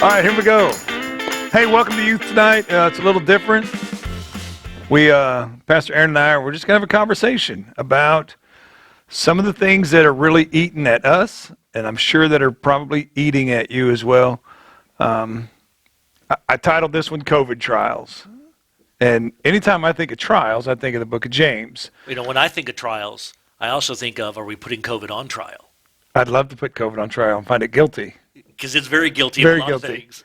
All right, here we go. Hey, welcome to Youth Tonight. It's a little different. Pastor Aaron and I, we're just going to have a conversation about some of the things that are really eating at us, and I'm sure that are probably eating at you as well. I titled this one COVID Trials. And anytime I think of trials, I think of the book of James. You know, when I think of trials, I also think of, are we putting COVID on trial? I'd love to put COVID on trial and find it guilty. Because it's very guilty Very of a lot guilty. of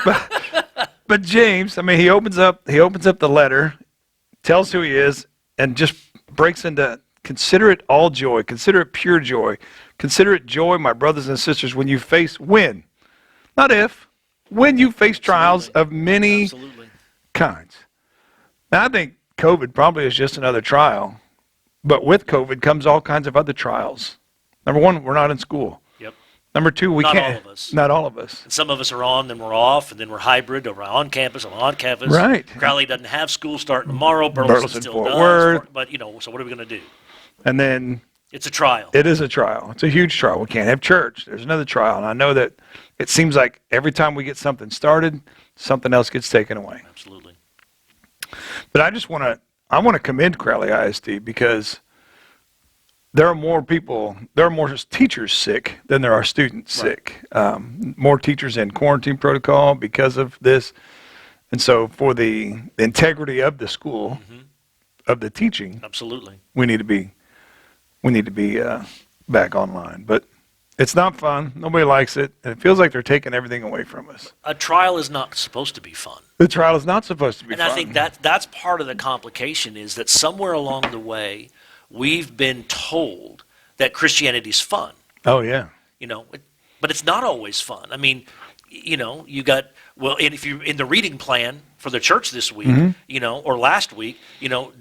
things. But James, I mean, he opens up the letter, tells who he is, and just breaks into consider it all joy, consider it pure joy, consider it joy, my brothers and sisters, when you face not if, when you face trials of many kinds. Now, I think COVID probably is just another trial, but with COVID comes all kinds of other trials. Number one, we're not in school. Yep. Number two, we Not can't. all of us. Not all of us. And some of us are on, then we're off, and then we're hybrid, or we're on campus, or on campus. Right. Crowley doesn't have school starting tomorrow. Burleson, still Fort does. Worth. But, so what are we going to do? And then It's a trial. it is a trial. It's a huge trial. We can't have church. There's another trial. And I know that it seems like every time we get something started, something else gets taken away. Absolutely. But I want to commend Crowley ISD because there are more teachers sick than there are students sick. More teachers in quarantine protocol because of this. And so for the integrity of the school, of the teaching, Absolutely. we need to be back online. But it's not fun. Nobody likes it. And it feels like they're taking everything away from us. A trial is not supposed to be fun. The trial is not supposed to be And fun. I think that's part of the complication is that somewhere along the way, we've been told that Christianity's fun. Oh, yeah. But it's not always fun. I mean, you got, and if you're in the reading plan for the church this week, or last week,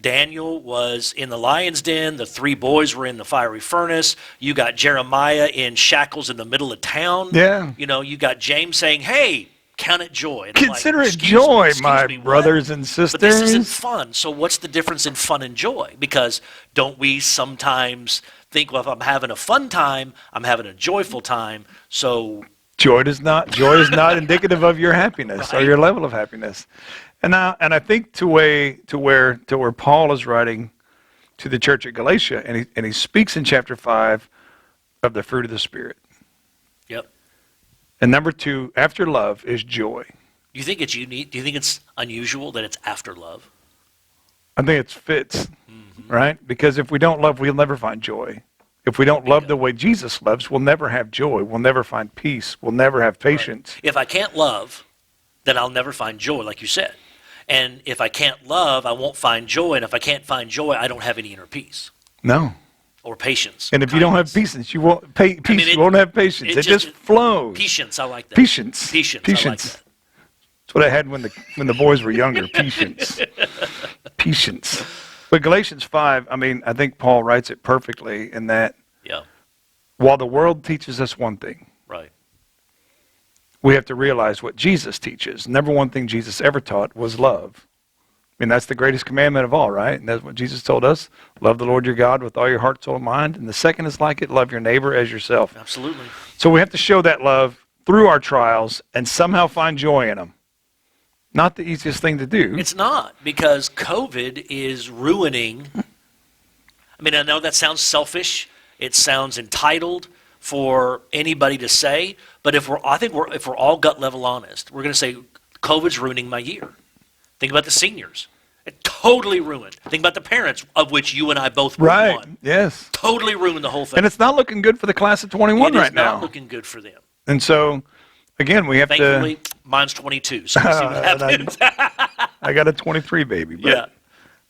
Daniel was in the lion's den, the three boys were in the fiery furnace, you got Jeremiah in shackles in the middle of town. Yeah. You got James saying, hey, count it joy. And I'm like, Consider it "Excuse joy, me, my what?" brothers and sisters. But this isn't fun. So what's the difference in fun and joy? Because don't we sometimes think, well, if I'm having a fun time, I'm having a joyful time. So Joy is not indicative of your happiness or your level of happiness. And I think to where Paul is writing to the church at Galatia, and he speaks in chapter 5 of the fruit of the Spirit. Yep. And number 2, after love, is joy. Do you think it's unique? Do you think it's unusual that it's after love? I think it fits, right? Because if we don't love, we'll never find joy. If we don't love the way Jesus loves, we'll never have joy. We'll never find peace. We'll never have patience. Right. If I can't love, then I'll never find joy, like you said. And if I can't love, I won't find joy. And if I can't find joy, I don't have any inner peace. No. Or patience. And if you don't have patience, you won't you won't have patience. It just flows. Patience, I like that. Patience. Patience. I like that. That's what I had when the boys were younger. Patience. Patience. But Galatians 5, I think Paul writes it perfectly in that while the world teaches us one thing, right, we have to realize what Jesus teaches. Number one thing Jesus ever taught was love. I mean, that's the greatest commandment of all, right? And that's what Jesus told us. Love the Lord your God with all your heart, soul, and mind. And the second is like it, love your neighbor as yourself. Absolutely. So we have to show that love through our trials and somehow find joy in them. Not the easiest thing to do. It's not, because COVID is ruining. I know that sounds selfish. It sounds entitled for anybody to say. But if we're all gut level honest, we're going to say COVID's ruining my year. Think about the seniors. It totally ruined. Think about the parents, of which you and I both were one. Yes. Totally ruined the whole thing. And it's not looking good for the class of 21 right now. It is not looking good for them. And so, again, we have Thankfully, mine's 22, so we'll see what happens. I got a 23 baby. But,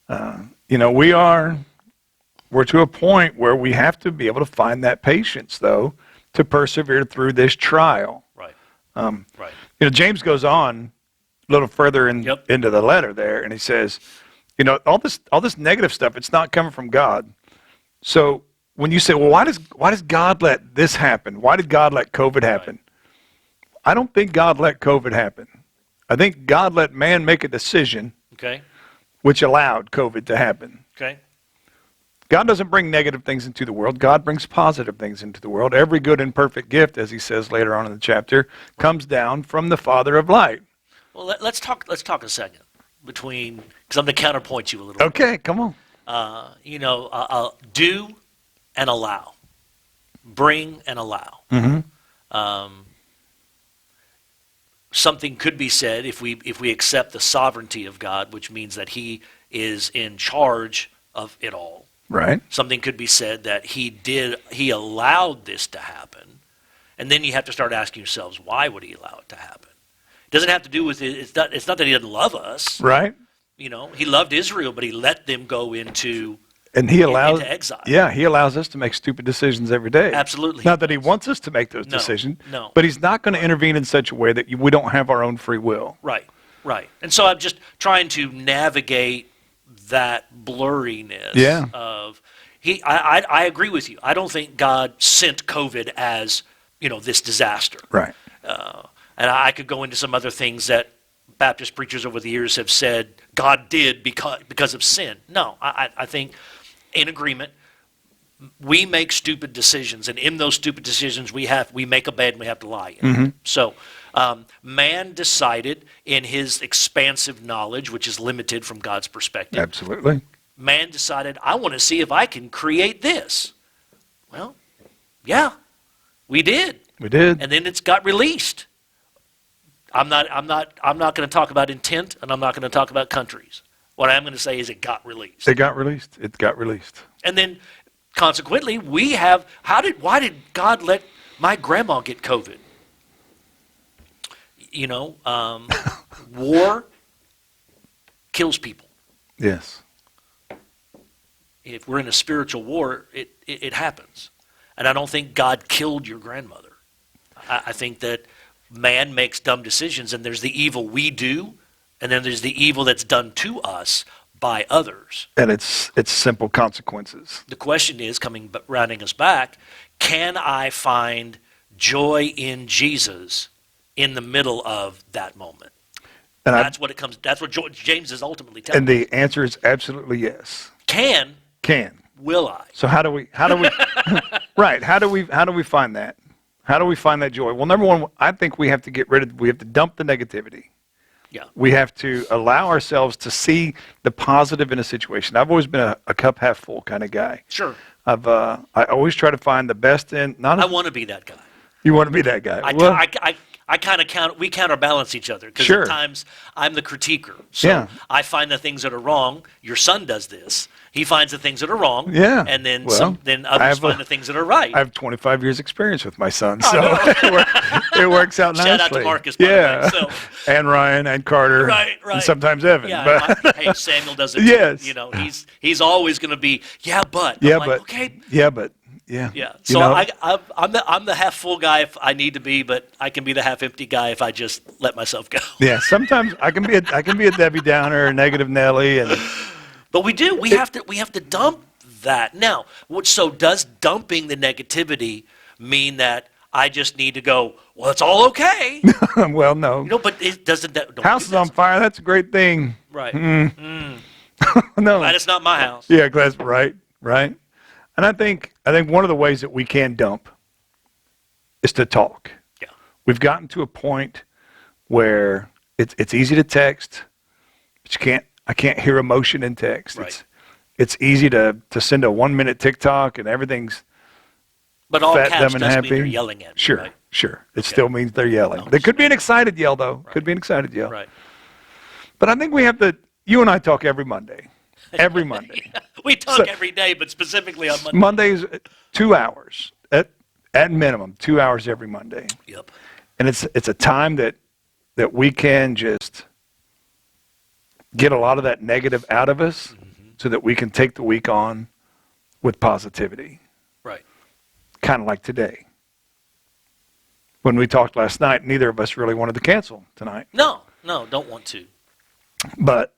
yeah. We're to a point where we have to be able to find that patience, though, to persevere through this trial. Right. Right. James goes on a little further into the letter there, and he says, all this negative stuff, it's not coming from God. So when you say, well, why does God let this happen? Why did God let COVID happen? Right. I don't think God let COVID happen. I think God let man make a decision, okay, which allowed COVID to happen. Okay. God doesn't bring negative things into the world. God brings positive things into the world. Every good and perfect gift, as he says later on in the chapter, comes down from the Father of light. Well, let's talk a second between, because I'm going to counterpoint you a little bit. Okay, come on. Do and allow. Bring and allow. Something could be said if we accept the sovereignty of God, which means that he is in charge of it all. Right. Something could be said that he allowed this to happen. And then you have to start asking yourselves, why would he allow it to happen? It doesn't have to do with it. It's not that he doesn't love us. Right. He loved Israel, but he let them go into exile. Yeah, he allows us to make stupid decisions every day. Absolutely. Not that he wants us to make those decisions. No. But he's not going to intervene in such a way that we don't have our own free will. Right. And so I'm just trying to navigate that blurriness of I agree with you. I don't think God sent COVID as, this disaster. Right. And I could go into some other things that Baptist preachers over the years have said God did because of sin. No, I think in agreement, we make stupid decisions, and in those stupid decisions we make a bed and we have to lie in. So man decided in his expansive knowledge, which is limited from God's perspective. Absolutely. Man decided, I want to see if I can create this. Well, yeah, we did. We did. And then it's got released. I'm not going to talk about intent, and I'm not going to talk about countries. What I'm going to say is it got released. It got released. It got released. And then, consequently, why did God let my grandma get COVID? War kills people. Yes. If we're in a spiritual war, it happens. And I don't think God killed your grandmother. I think that man makes dumb decisions, and there's the evil we do, and then there's the evil that's done to us by others. And it's simple consequences. The question is, rounding us back, can I find joy in Jesus in the middle of that moment? And that's what James is ultimately telling. And the answer is absolutely yes. Can. Will I? So how do we right, how do we find that? How do we find that joy? Well, number one, I think we have to dump the negativity. Yeah. We have to allow ourselves to see the positive in a situation. I've always been a cup half full kind of guy. Sure. I always try to find the best in. I want to be that guy. You want to be that guy. We counterbalance each other because Sure. at times I'm the critiquer. So I find the things that are wrong. Your son does this. He finds the things that are wrong. Yeah. And then then others find the things that are right. I have 25 years experience with my son, so it works out nicely. Shout out to Marcus, by the way. So, and Ryan and Carter. Right. And sometimes Evan. Yeah. Hey, Samuel does it. Yes. He's always going to be, but. Yeah, I'm but. Okay. Yeah, but. Yeah. Yeah. So I'm the half full guy if I need to be, but I can be the half empty guy if I just let myself go. Yeah. Sometimes I can be a Debbie Downer, a negative Nelly, and. But we do. We have to dump that now. So does dumping the negativity mean that I just need to go? Well, it's all okay. Well, no. But it doesn't. House is on fire. That's a great thing. Right. No. Glad it's not my house. Yeah. That's right. Right. And I think one of the ways that we can dump is to talk. Yeah. We've gotten to a point where it's easy to text, but I can't hear emotion in text. Right. It's easy to send a 1-minute TikTok and everything's but all fat, caps dumb, and does happy. mean they're yelling at me, Sure, right? sure. It still means they're yelling. There could be an excited yell though. Right. Could be an excited yell. Right. But I think you and I talk every Monday. Every Monday. We talk every day, but specifically on Monday. Mondays, 2 hours at minimum, 2 hours every Monday. Yep. And it's a time that we can just get a lot of that negative out of us, so that we can take the week on with positivity. Right. Kind of like today. When we talked last night, neither of us really wanted to cancel tonight. No, don't want to. But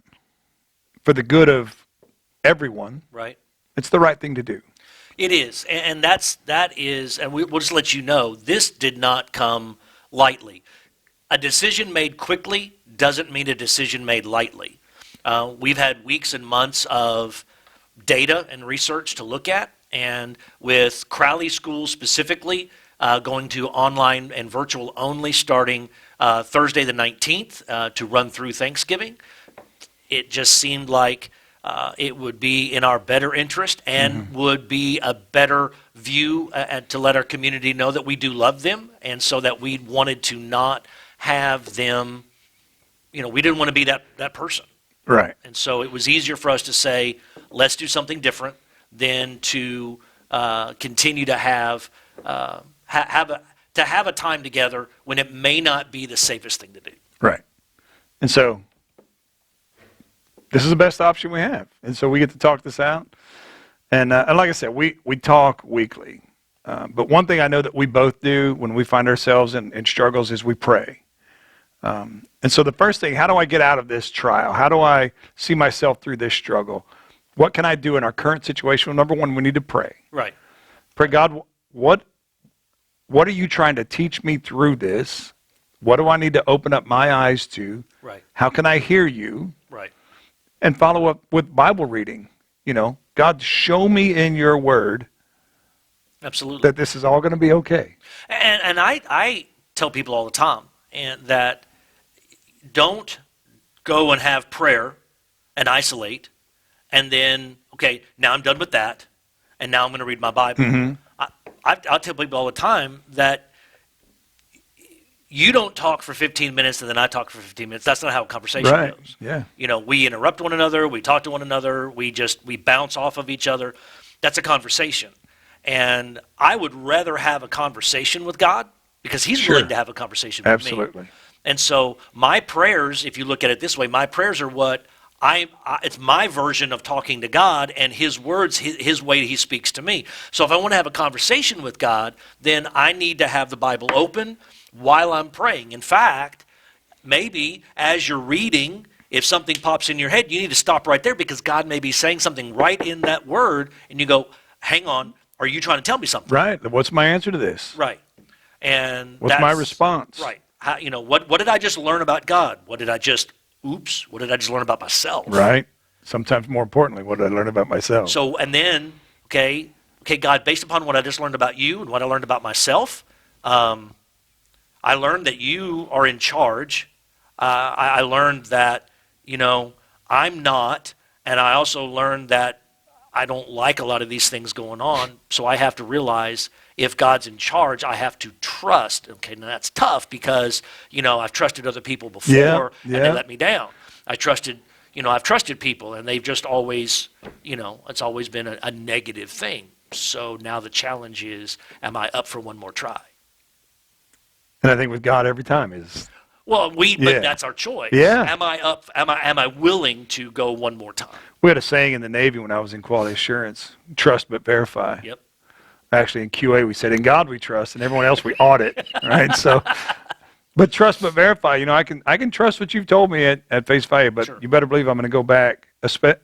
for the good of everyone, right, it's the right thing to do. It is, and that is, and we'll just let you know, this did not come lightly. A decision made quickly doesn't mean a decision made lightly. We've had weeks and months of data and research to look at. And with Crowley School specifically, going to online and virtual only starting Thursday the 19th to run through Thanksgiving, it just seemed like it would be in our better interest and would be a better view and to let our community know that we do love them, and so that we wanted to not have them, we didn't want to be that person. Right. And so it was easier for us to say, let's do something different than to continue to have a time together when it may not be the safest thing to do. Right. And so this is the best option we have. And so we get to talk this out. And like I said, we talk weekly. But one thing I know that we both do when we find ourselves in struggles is we pray. And so the first thing, how do I get out of this trial? How do I see myself through this struggle? What can I do in our current situation? Well, number one, we need to pray. Right. Pray, God, what are you trying to teach me through this? What do I need to open up my eyes to? Right. How can I hear you? Right. And follow up with Bible reading. God, show me in your word Absolutely. that this is all going to be okay. And I tell people all the time and that don't go and have prayer and isolate and then, okay, now I'm done with that, and now I'm going to read my Bible. I'll tell people all the time that you don't talk for 15 minutes and then I talk for 15 minutes. That's not how a conversation goes. Yeah. We interrupt one another, we talk to one another, we bounce off of each other. That's a conversation. And I would rather have a conversation with God because he's willing to have a conversation with me. Absolutely. And so my prayers, if you look at it this way, my prayers are what it's my version of talking to God and his words, his way he speaks to me. So if I want to have a conversation with God, then I need to have the Bible open while I'm praying. In fact, maybe as you're reading, if something pops in your head, you need to stop right there because God may be saying something right in that word, and you go, hang on, are you trying to tell me something? Right. What's my answer to this? Right. And what's my response? Right. How, what did I just learn about God? What did I just learn about myself? Right. Sometimes more importantly, what did I learn about myself? So, and then, okay, God, based upon what I just learned about you and what I learned about myself, I learned that you are in charge. I learned that, I'm not, and I also learned that I don't like a lot of these things going on, so I have to realize if God's in charge, I have to trust. Okay, now that's tough because, I've trusted other people before and they let me down. I've trusted people and they've just always, it's always been a negative thing. So now the challenge is, am I up for one more try? And I think with God every time is... Well, but that's our choice. Yeah. Am I up? Am I willing to go one more time? We had a saying in the Navy when I was in quality assurance: trust but verify. Yep. Actually, in QA we said, in God we trust, and everyone else we audit. Right. So, but trust but verify. I can trust what you've told me at face value, but you better believe I'm going to go back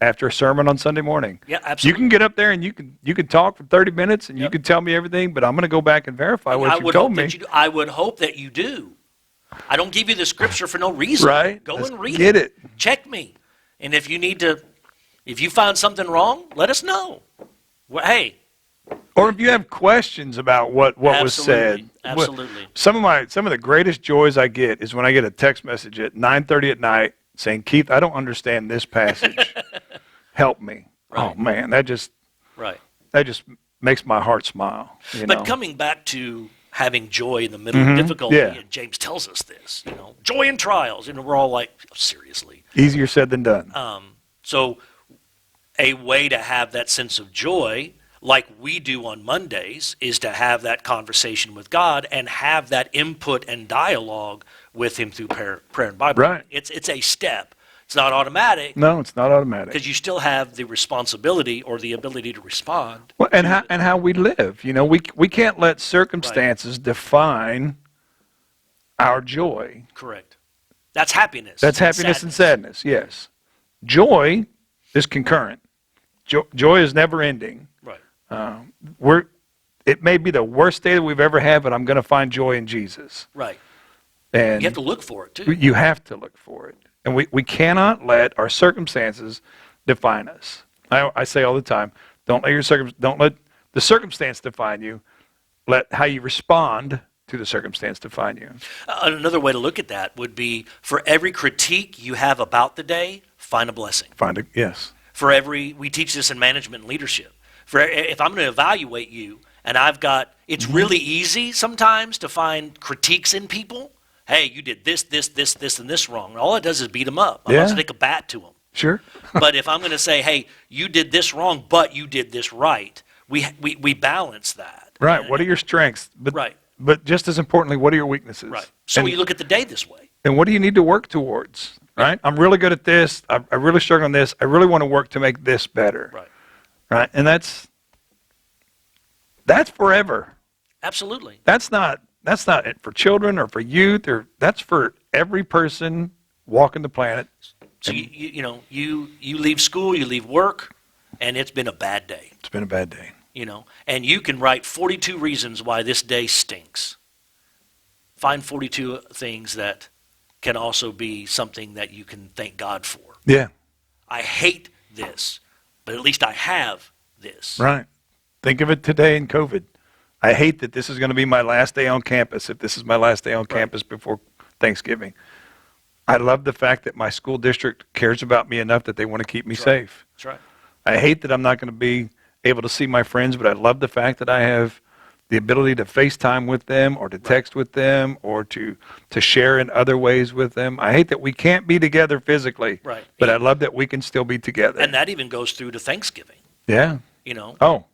after a sermon on Sunday morning. Yeah, absolutely. You can get up there and you can talk for 30 minutes and you can tell me everything, but I'm going to go back and verify what you told me. I would hope that you do. I don't give you the scripture for no reason. Right. Go and read get it. Check me. And if you find something wrong, let us know. Well, hey. Or if you have questions about what was said. Absolutely. Some of the greatest joys I get is when I get a text message at 9:30 at night saying, Keith, I don't understand this passage. Help me. Right. Oh man, that just makes my heart smile. But coming back to having joy in the middle of difficulty, and James tells us this, joy in trials, and we're all like, seriously. Easier said than done. So a way to have that sense of joy, like we do on Mondays, is to have that conversation with God and have that input and dialogue with him through prayer and Bible. Right. It's a step. It's not automatic. No, it's not automatic. Because you still have the responsibility or the ability to respond. Well, and how we live. We can't let circumstances define our joy. Correct. That's happiness. That's happiness and sadness, yes. Joy is concurrent. Joy is never ending. Right. It may be the worst day that we've ever had, but I'm going to find joy in Jesus. Right. And you have to look for it, too. You have to look for it. And we cannot let our circumstances define us. I say all the time, don't let the circumstance define you. Let how you respond to the circumstance define you. Another way to look at that would be for every critique you have about the day, find a blessing. Yes. We teach this in management and leadership. If I'm going to evaluate you, and it's really easy sometimes to find critiques in people. Hey, you did this, and this wrong. And all it does is beat them up. I want to take a bat to them. Sure. But if I'm going to say, hey, you did this wrong, but you did this right, we balance that. Right. What are your strengths? Right. But just as importantly, what are your weaknesses? Right. So you look at the day this way. And what do you need to work towards? Right. I'm really good at this. I really struggle on this. I really want to work to make this better. Right. Right. And that's forever. Absolutely. That's not it for children or for youth, that's for every person walking the planet. So you leave school, you leave work, and it's been a bad day. It's been a bad day. And you can write 42 reasons why this day stinks. Find 42 things that can also be something that you can thank God for. Yeah. I hate this, but at least I have this. Right. Think of it today in COVID. I hate that this is going to be my last day on campus, if this is my last day on campus before Thanksgiving. I love the fact that my school district cares about me enough that they want to keep me safe. That's right. I hate that I'm not going to be able to see my friends, but I love the fact that I have the ability to FaceTime with them or to text with them or to share in other ways with them. I hate that we can't be together physically, but I love that we can still be together. And that even goes through to Thanksgiving. Yeah. Oh.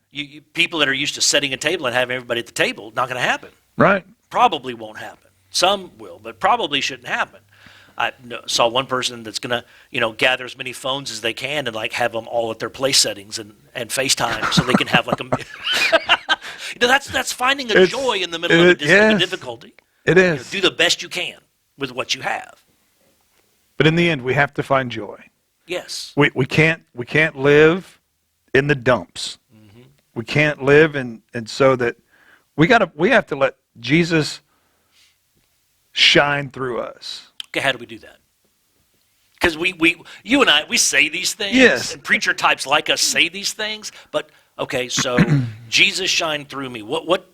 People that are used to setting a table and having everybody at the table, not going to happen. Right. Probably won't happen. Some will, but probably shouldn't happen. I saw one person that's going to, gather as many phones as they can and have them all at their place settings and FaceTime so they can have that's finding a joy in the middle of a difficulty. It is. Do the best you can with what you have. But in the end, we have to find joy. Yes. We can't live in the dumps. We can't live and so that we have to let Jesus shine through us. Okay, how do we do that? Because you and I, we say these things, yes, and preacher types like us say these things, but okay, so Jesus shine through me. What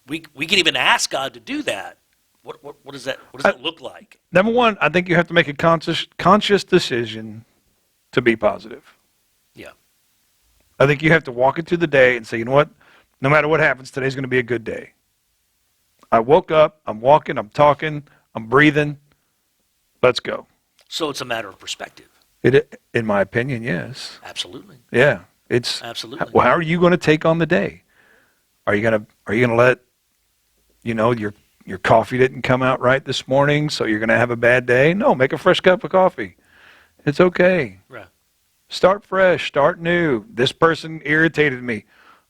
we can even ask God to do that. What does that look like? Number one, I think you have to make a conscious decision to be positive. Yeah. I think you have to walk into the day and say, you know what? No matter what happens, today's going to be a good day. I woke up, I'm walking, I'm talking, I'm breathing. Let's go. So it's a matter of perspective. In my opinion, yes. Absolutely. Yeah. Absolutely. Well, how are you going to take on the day? Are you going to let, your coffee didn't come out right this morning, so you're going to have a bad day? No, make a fresh cup of coffee. It's okay. Right. Start fresh, start new. This person irritated me.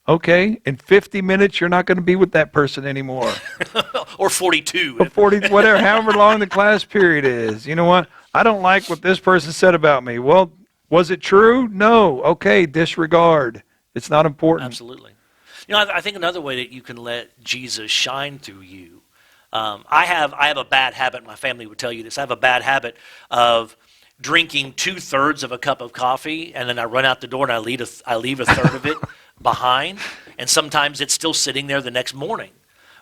Okay, in 50 minutes, you're not going to be with that person anymore. Or 42. Or 40, whatever, however long the class period is. You know what? I don't like what this person said about me. Well, was it true? No. Okay, disregard. It's not important. Absolutely. I think another way that you can let Jesus shine through you, I have a bad habit, my family would tell you this, I have a bad habit of drinking 2/3 of a cup of coffee, and then I run out the door and I leave a third of it behind, and sometimes it's still sitting there the next morning.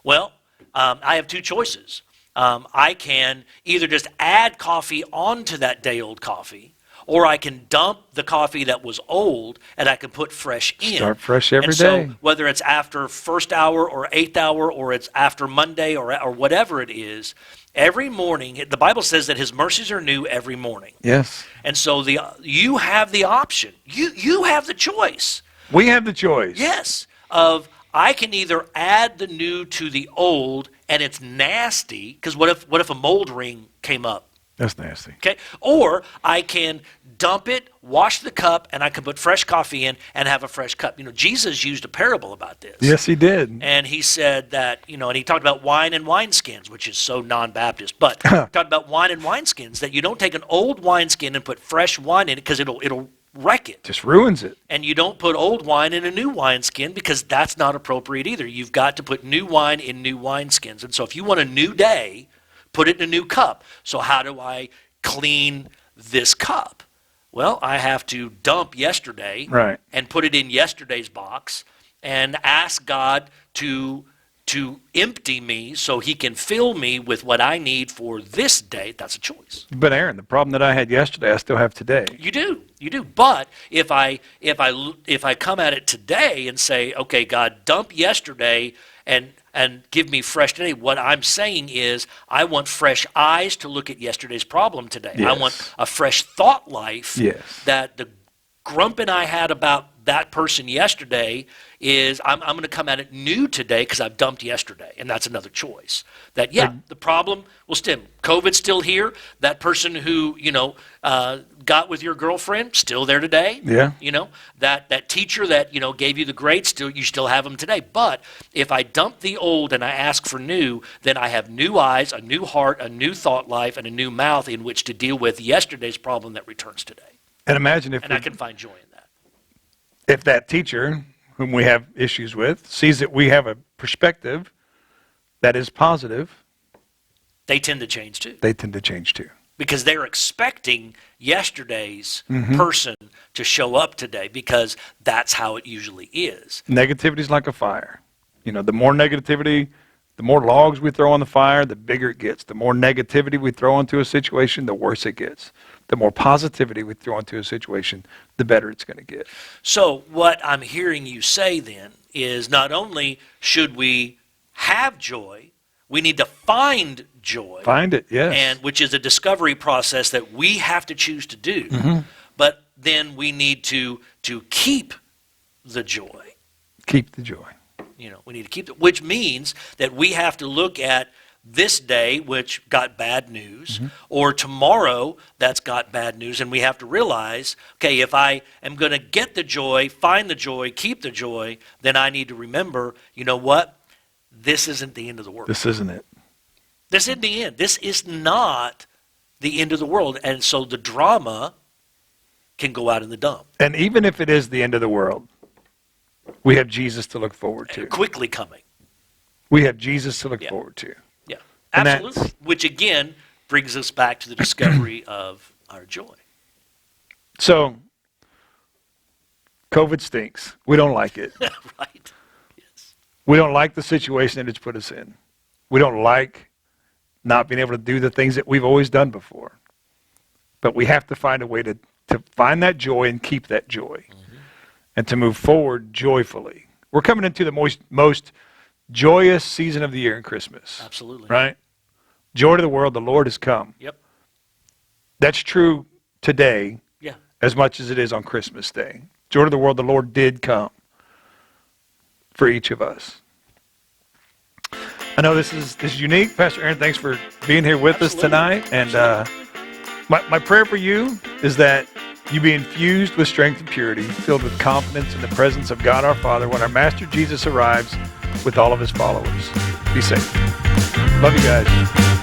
Well, I have two choices. I can either just add coffee onto that day-old coffee, or I can dump the coffee that was old and I can put fresh in. Start fresh every day. So whether it's after first hour or 8th hour or it's after Monday or whatever it is, every morning, the Bible says that his mercies are new every morning. Yes. And so you have the option. You have the choice. We have the choice. Yes. I can either add the new to the old and it's nasty, because what if a mold ring came up? That's nasty. Okay. Or I can dump it, wash the cup, and I can put fresh coffee in and have a fresh cup. Jesus used a parable about this. Yes, he did. And he said that, and he talked about wine and wineskins, which is so non-Baptist, but talked about wine and wineskins, that you don't take an old wineskin and put fresh wine in it because it'll wreck it. Just ruins it. And you don't put old wine in a new wineskin because that's not appropriate either. You've got to put new wine in new wineskins. And so if you want a new day, put it in a new cup. So how do I clean this cup? Well, I have to dump yesterday Right. and put it in yesterday's box and ask God to empty me so he can fill me with what I need for this day. That's a choice. But Aaron, the problem that I had yesterday, I still have today. You do. But if I come at it today and say, okay, God, dump yesterday and give me fresh today, what I'm saying is I want fresh eyes to look at yesterday's problem today. I Yes. want a fresh thought life. Yes. That the grumping I had about that person yesterday is I'm going to come at it new today because I've dumped yesterday, and that's another choice. That, the problem will stem. COVID's still here. That person who, got with your girlfriend, still there today. Yeah. That teacher that, gave you the grades, you still have them today. But if I dump the old and I ask for new, then I have new eyes, a new heart, a new thought life, and a new mouth in which to deal with yesterday's problem that returns today. And imagine And I can find joy in that. if that teacher, whom we have issues with, sees that we have a perspective that is positive, They tend to change too. they tend to change too. Because they're expecting yesterday's Mm-hmm. person to show up today because that's how it usually is. Negativity is like a fire. The more negativity, the more logs we throw on the fire, the bigger it gets. The more negativity we throw into a situation, the worse it gets. The more positivity we throw into a situation, the better it's going to get. So what I'm hearing you say then is not only should we have joy, we need to find joy. Find it, yes. And which is a discovery process that we have to choose to do. Mm-hmm. But then we need to keep the joy. Keep the joy. We need to keep it, which means that we have to look at this day, which got bad news, or tomorrow that's got bad news, and we have to realize, okay, if I am going to get the joy, find the joy, keep the joy, then I need to remember, you know what? This isn't the end of the world. This isn't it. This isn't the end. This is not the end of the world. And so the drama can go out in the dump. And even if it is the end of the world, we have Jesus to look forward to. Quickly coming. We have Jesus to look Yeah. forward to. Yeah, And absolutely. Which again brings us back to the discovery of our joy. So, COVID stinks. We don't like it. Right? Yes. We don't like the situation that it's put us in. We don't like not being able to do the things that we've always done before. But we have to find a way to find that joy and keep that joy and to move forward joyfully. We're coming into the most joyous season of the year in Christmas. Absolutely. Right? Joy to the world, the Lord has come. Yep. That's true today Yeah. as much as it is on Christmas Day. Joy to the world, the Lord did come for each of us. I know this is unique. Pastor Aaron, thanks for being here with us tonight. And my prayer for you is that you be infused with strength and purity, filled with confidence in the presence of God our Father when our Master Jesus arrives with all of his followers. Be safe. Love you guys.